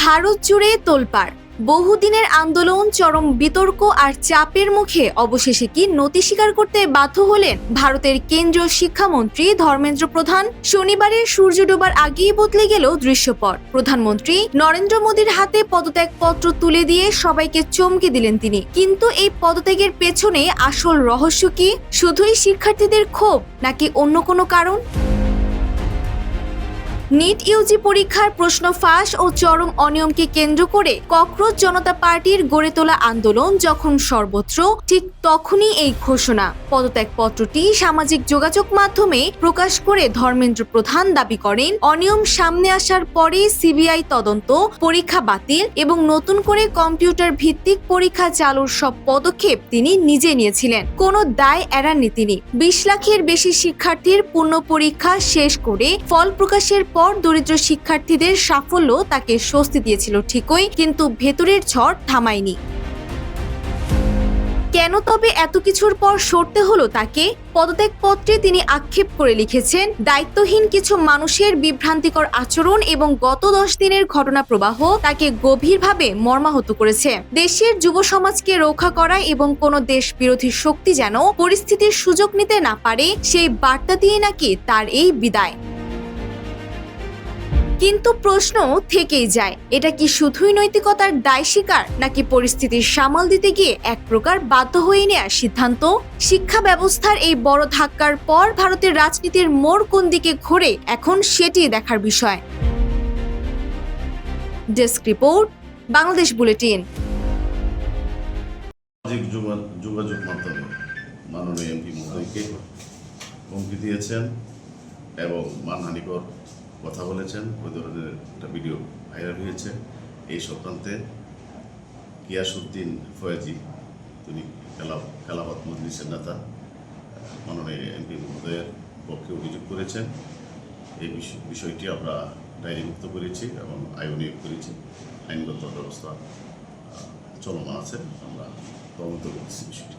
ভারত জুড়ে তোলপাড়, বহুদিনের আন্দোলন, চরম বিতর্ক আর চাপের মুখে অবশেষে কি নতি স্বীকার করতে বাধ্য হলেন ভারতের কেন্দ্রীয় শিক্ষামন্ত্রী ধর্মেন্দ্র প্রধান। শনিবারে সূর্য ডোবার আগেই বদলে গেল দৃশ্যপট। প্রধানমন্ত্রী নরেন্দ্র মোদীর হাতে পদত্যাগপত্র তুলে দিয়ে সবাইকে চমকে দিলেন তিনি। কিন্তু এই পদত্যাগের পেছনে আসল রহস্য কি? শুধুই শিক্ষার্থীদের ক্ষোভ নাকি অন্য কোনো কারণ? নিট ইউজি পরীক্ষার প্রশ্ন ফাঁস ও চরম অনিয়মকে কেন্দ্র করে ককরোচ জনতা পার্টির গড়ে তোলা আন্দোলন যখন সর্বত্র, ঠিক তখনই এই ঘোষণা। পদত্যাগপত্রটি সামাজিক যোগাযোগ মাধ্যমে প্রকাশ করে ধর্মেন্দ্র প্রধান দাবি করেন, অনিয়ম সামনে আসার পরে সিবিআই তদন্ত, পরীক্ষা বাতিল এবং নতুন করে কম্পিউটার ভিত্তিক পরীক্ষা চালুর সব পদক্ষেপ তিনি নিজে নিয়েছিলেন। কোনো দায় এড়াননি তিনি। 20 লাখের বেশি শিক্ষার্থীর পূর্ণ পরীক্ষা শেষ করে ফল প্রকাশের পর দরিদ্র শিক্ষার্থীদের সাফল্য তাকে স্বস্তি দিয়েছিল ঠিকই, কিন্তু ভেতরের ঝড় থামায়নি। কেন তবে এত কিছুর পর সরতে হলো তাকে? পদত্যাগপত্রে তিনি আক্ষেপ করে লিখেছেন, দায়িত্বহীন কিছু মানুষের বিভ্রান্তিকর আচরণ এবং গত 10 দিনের ঘটনা প্রবাহ তাকে গভীরভাবে মর্মাহত করেছে। দেশের যুব সমাজকে রক্ষা করা এবং কোনো দেশ বিরোধী শক্তি যেন পরিস্থিতির সুযোগ নিতে না পারে, সেই বার্তা দিয়ে নাকি তার এই বিদায়। কিন্তু প্রশ্ন থেকেই যায়, এটা কি শুধুই নৈতিকতার দায় স্বীকার, নাকি পরিস্থিতির সামাল দিতে গিয়ে এক প্রকার বাধ্য হয়ে নেওয়ার সিদ্ধান্ত? শিক্ষা ব্যবস্থার এই বড় ধাক্কার পর ভারতের রাজনীতির মোড় কোন দিকে ঘোরে, এখন সেটি দেখার বিষয়। Desk report, Bangladesh bulletin. সামাজিক যোগাযোগ মাধ্যমে মাননীয় এমপি মহোদয়কে হুমকি দিয়েছেন এবং মানহানিকর কথা বলেছেন। ওই ধরনের একটা ভিডিও ভাইরাল হয়েছে। এই সংক্রান্তে গিয়াসউদ্দিন ফয়েজি, তিনি খেলাফত মজলিসের নেতা, মাননীয় এমপি মহোদয়ের পক্ষে অভিযোগ করেছেন। এই বিষয়টি আমরা ডায়েরিভুক্ত করেছি এবং নিয়োগ করেছি। আইনগত ব্যবস্থা চলমান আছে, আমরা তদন্ত করছি বিষয়টি।